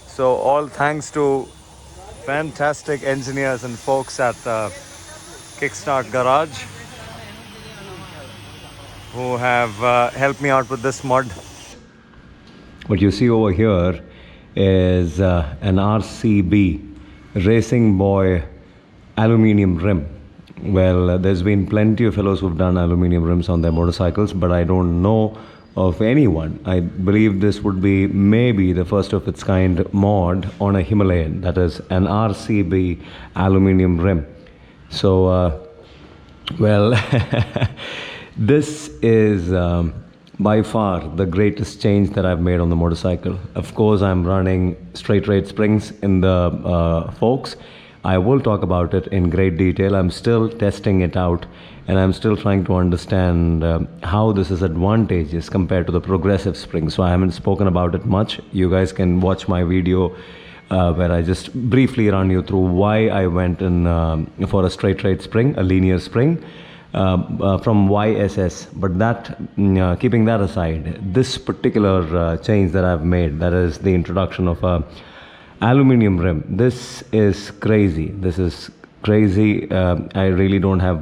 So all thanks to fantastic engineers and folks at the Kickstart Garage who have helped me out with this mod. What you see over here is an RCB Racing Boy aluminium rim. Well, there's been plenty of fellows who've done aluminium rims on their motorcycles, but I don't know of anyone. I believe this would be maybe the first of its kind mod on a Himalayan, that is an RCB aluminium rim. So, well, this is by far the greatest change that I've made on the motorcycle. Of course, I'm running straight rate springs in the forks. I will talk about it in great detail. I'm still testing it out and I'm still trying to understand how this is advantageous compared to the progressive spring. So I haven't spoken about it much. You guys can watch my video where I just briefly run you through why I went in for a straight rate spring, a linear spring from YSS. But that, keeping that aside, this particular change that I've made, that is the introduction of a aluminium rim. This is crazy. This is crazy. I really don't have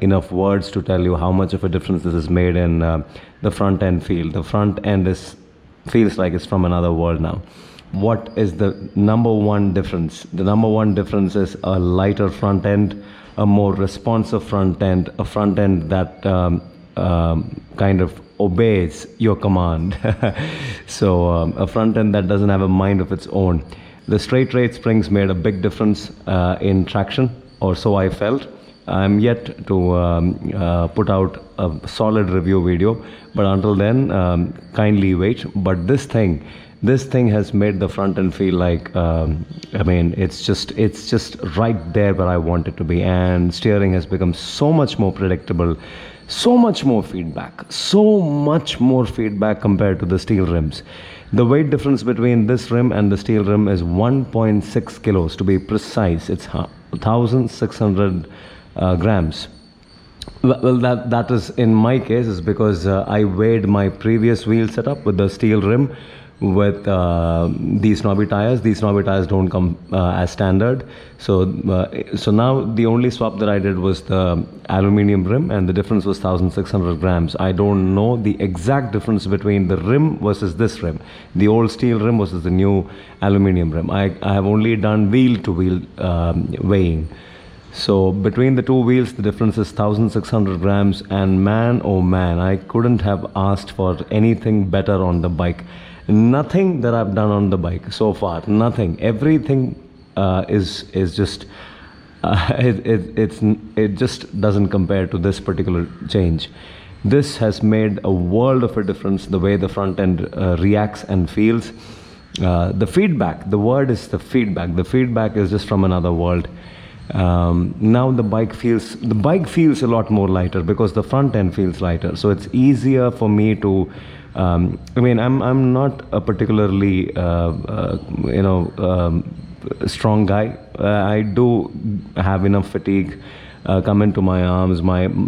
enough words to tell you how much of a difference this has made in the front end feel. The front end feels like it's from another world now. What is the number one difference? The number one difference is a lighter front end, a more responsive front end, a front end that kind of obeys your command. So a front end that doesn't have a mind of its own. The straight rate springs made a big difference in traction, or so I felt. I'm yet to put out a solid review video, but until then, kindly wait. But this thing has made the front end feel like, I mean, it's just right there where I want it to be. And steering has become so much more predictable, so much more feedback compared to the steel rims. The weight difference between this rim and the steel rim is 1.6 kilos to be precise. It's 1,600 grams. Well, that is, in my case, is because I weighed my previous wheel setup with the steel rim with these knobby tires. These knobby tires don't come as standard. So now the only swap that I did was the aluminium rim, and the difference was 1,600 grams. I don't know the exact difference between the rim versus this rim, the old steel rim versus the new aluminium rim. I have only done wheel to wheel weighing. So between the two wheels, the difference is 1,600 grams, and man, oh man, I couldn't have asked for anything better on the bike. Nothing that I've done on the bike so far, nothing. Everything is just it just doesn't compare to this particular change. This has made a world of a difference, the way the front end reacts and feels. The feedback, the word is the feedback. The feedback is just from another world. Now the bike feels a lot more lighter because the front end feels lighter. So it's easier for me to I mean, I'm not a particularly strong guy. I do have enough fatigue come into my arms.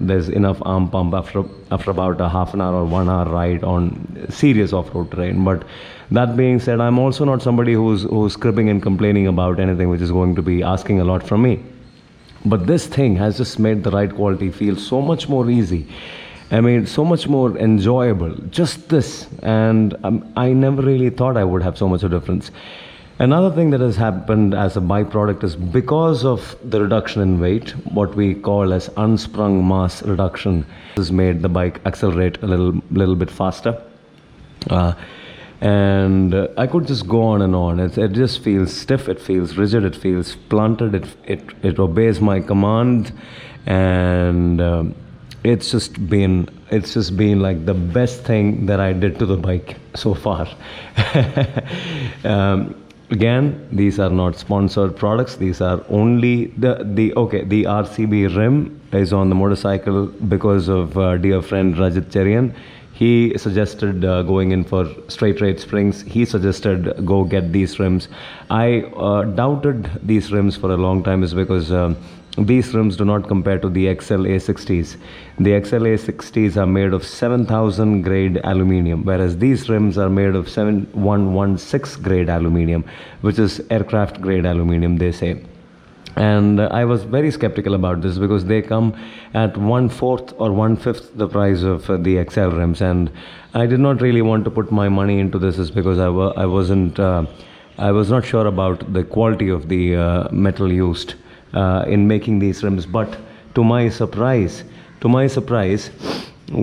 There's enough arm pump after about a half an hour or 1 hour ride on serious off-road terrain. But that being said, I'm also not somebody who's cribbing and complaining about anything which is going to be asking a lot from me. But this thing has just made the ride quality feel so much more easy. I mean, so much more enjoyable, just this. And I never really thought I would have so much of a difference. Another thing that has happened as a byproduct is because of the reduction in weight, what we call as unsprung mass reduction, has made the bike accelerate a little bit faster. And I could just go on and on. It just feels stiff, it feels rigid, it feels planted, it obeys my command, and it's just been like the best thing that I did to the bike so far. Again, these are not sponsored products. These are only the RCB rim is on the motorcycle because of dear friend Rajat Cherian. He suggested going in for straight rate springs. He suggested go get these rims. I doubted these rims for a long time, is because these rims do not compare to the XL A60s. The XL A60s are made of 7000 grade aluminium, whereas these rims are made of 7116 grade aluminium, which is aircraft grade aluminium, they say. And I was very skeptical about this because they come at 1/4 or 1/5 the price of the XL rims, and I did not really want to put my money into this is because I was not sure about the quality of the metal used in making these rims. But to my surprise,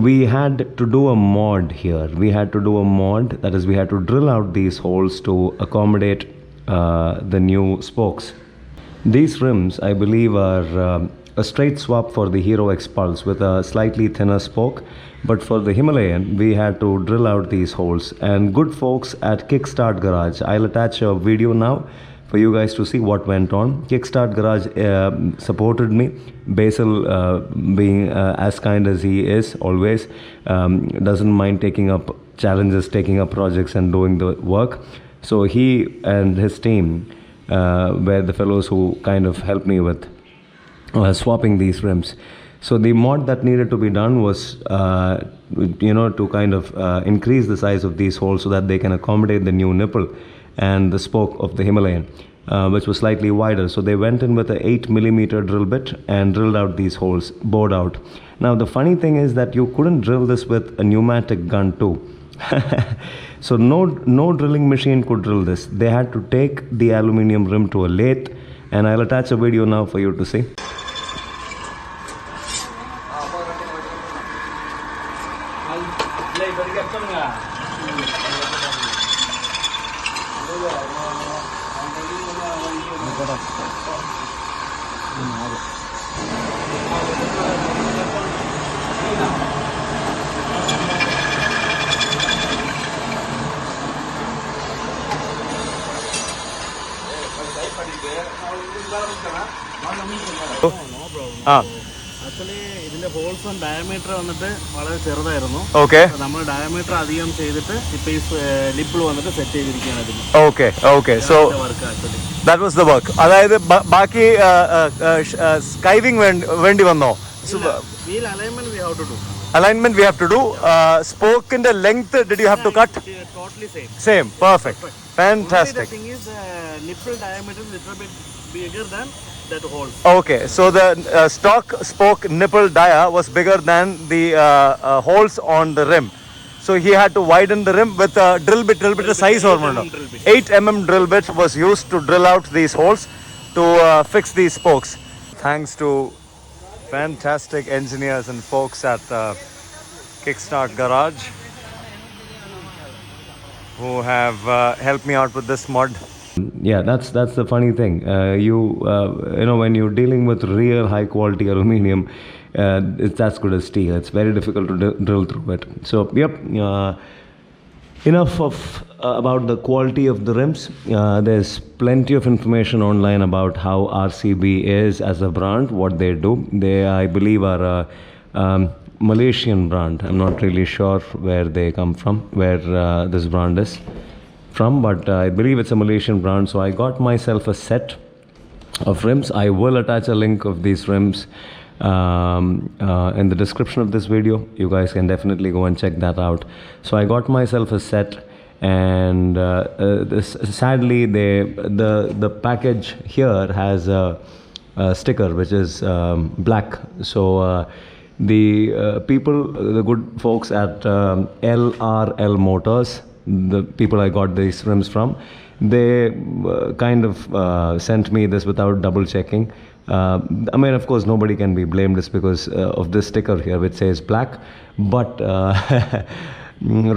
we had to do a mod here. We had to do a mod, that is, we had to drill out these holes to accommodate the new spokes. These rims, I believe, are a straight swap for the Hero X-Pulse with a slightly thinner spoke, but for the Himalayan we had to drill out these holes. And good folks at Kickstart Garage, I'll attach a video now for you guys to see what went on. Kickstart Garage supported me. Basil, being as kind as he is always, doesn't mind taking up challenges, taking up projects and doing the work. So he and his team were the fellows who kind of helped me with swapping these rims. So the mod that needed to be done was to kind of increase the size of these holes so that they can accommodate the new nipple and the spoke of the Himalayan, which was slightly wider. So they went in with a 8mm drill bit and drilled out these holes, bored out. Now the funny thing is that you couldn't drill this with a pneumatic gun too. So no drilling machine could drill this. They had to take the aluminium rim to a lathe, and I'll attach a video now for you to see. Actually, ഇതിന്റെ holes and diameter വന്നിട്ട് വളരെ ചെറുതായിരുന്നു. Okay. നമ്മൾ diameter അധികം ചെയ്തിട്ട് ഇപ്പോൾ ഈ ലിപ്പിൾ വന്നിട്ട് സെറ്റ് ചെയ്തിരിക്കുകയാണ് ഇതിന്. Okay. So that was the work. അതായത് ബാക്കി സ്കൈവിംഗ് വേണ്ടി വന്നോ? Wheel alignment we have to do. Alignment we have to do. Spoke in the length, did you have to cut? Totally same. Same. Perfect. Fantastic. Only the thing is nipple diameter is little bit bigger than that hole. Okay, so the stock spoke nipple dia was bigger than the holes on the rim. So he had to widen the rim with a drill bit size or no? 8mm drill bit was used to drill out these holes to fix these spokes. Thanks to fantastic engineers and folks at Kickstart Garage who have helped me out with this mod. Yeah, that's the funny thing. When you're dealing with real high quality aluminium, it's as good as steel. It's very difficult to drill through it. So yep, enough of about the quality of the rims. There's plenty of information online about how RCB is as a brand, what they do. They, I believe, are a Malaysian brand. I'm not really sure where they come from, where this brand is from, but I believe it's a Malaysian brand. So I got myself a set of rims. I will attach a link of these rims in the description of this video. You guys can definitely go and check that out. So I got myself a set, and sadly the package here has a sticker which is black. So the good folks at LRL Motors, the people I got these rims from, they kind of sent me this without double checking. I mean, of course, nobody can be blamed just because of this sticker here which says black, but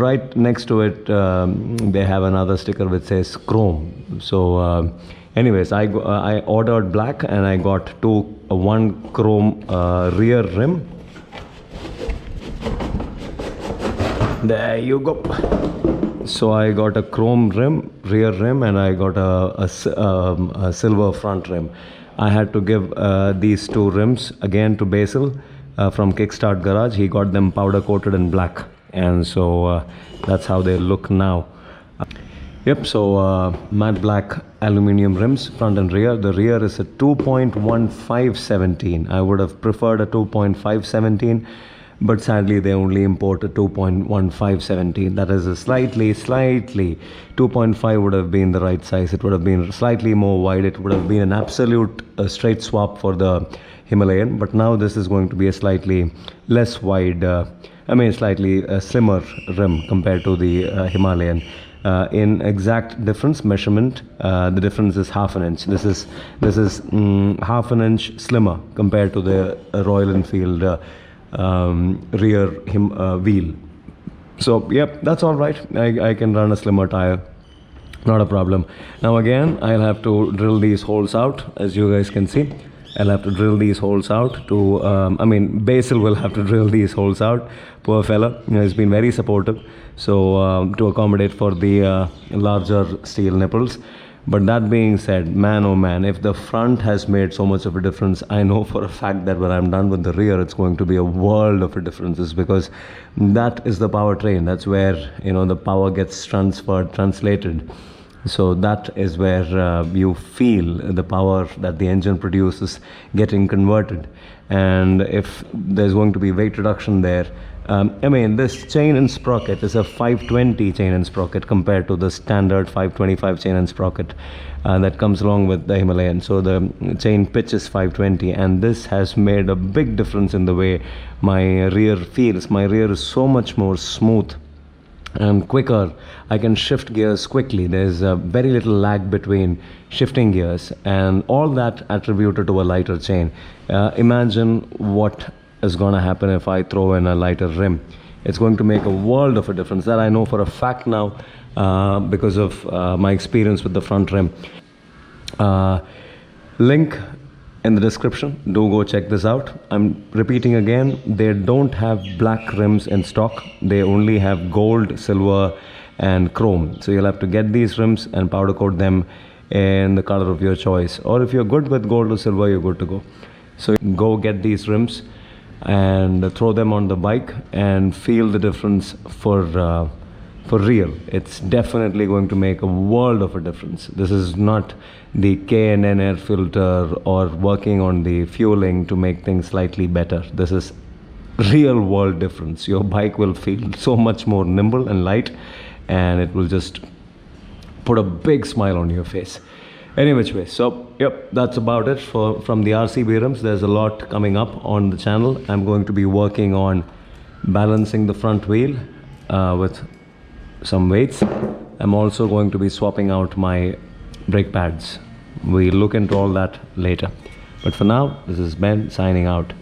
right next to it they have another sticker which says chrome. So anyways, I ordered black, and I got one chrome rear rim. There you go. So I got a chrome rear rim, and I got a silver front rim. I had to give these two rims again to Basil from Kickstart Garage. He got them powder coated in black, and so that's how they look now. Yep, so matte black aluminium rims, front and rear. The rear is a 2.1517. I would have preferred a 2.517, but sadly they only import a 2.1517. That is a slightly 2.5 would have been the right size. It would have been slightly more wide. It would have been an absolute straight swap for the Himalayan, but now this is going to be a slightly less wide, slightly slimmer rim compared to the Himalayan. In exact difference measurement, the difference is half an inch. This is half an inch slimmer compared to the Royal Enfield rear wheel. So yep, that's all right. I can run a slimmer tire, not a problem. Now again, I'll have to drill these holes out, as you guys can see. I'll have to drill these holes out to, Basil will have to drill these holes out. Poor fella, he's been very supportive. So to accommodate for the larger steel nipples. But that being said, man oh man, if the front has made so much of a difference, I know for a fact that when I'm done with the rear, it's going to be a world of a difference, because that is the powertrain. That's where, the power gets translated. So that is where you feel the power that the engine produces getting converted. And if there's going to be weight reduction there, this chain and sprocket is a 520 chain and sprocket compared to the standard 525 chain and sprocket that comes along with the Himalayan. So the chain pitch is 520, and this has made a big difference in the way my rear feels. My rear is so much more smooth and quicker. I can shift gears quickly. There's very little lag between shifting gears, and all that attributed to a lighter chain. Imagine what is going to happen if I throw in a lighter rim. It's going to make a world of a difference. That I know for a fact now, because of my experience with the front rim. Link in the description. Do go check this out. I'm repeating again, they don't have black rims in stock. They only have gold, silver and chrome. So you'll have to get these rims and powder coat them in the color of your choice. Or if you're good with gold or silver, you're good to go. So go get these rims and throw them on the bike and feel the difference for real. It's definitely going to make a world of a difference. This is not the K&N air filter or working on the fueling to make things slightly better. This is real world difference. Your bike will feel so much more nimble and light, and it will just put a big smile on your face. Any which way. So yep, that's about it from the RCB rims. There's a lot coming up on the channel. I'm going to be working on balancing the front wheel with some weights. I'm also going to be swapping out my brake pads. We'll look into all that later. But for now, this is Ben signing out.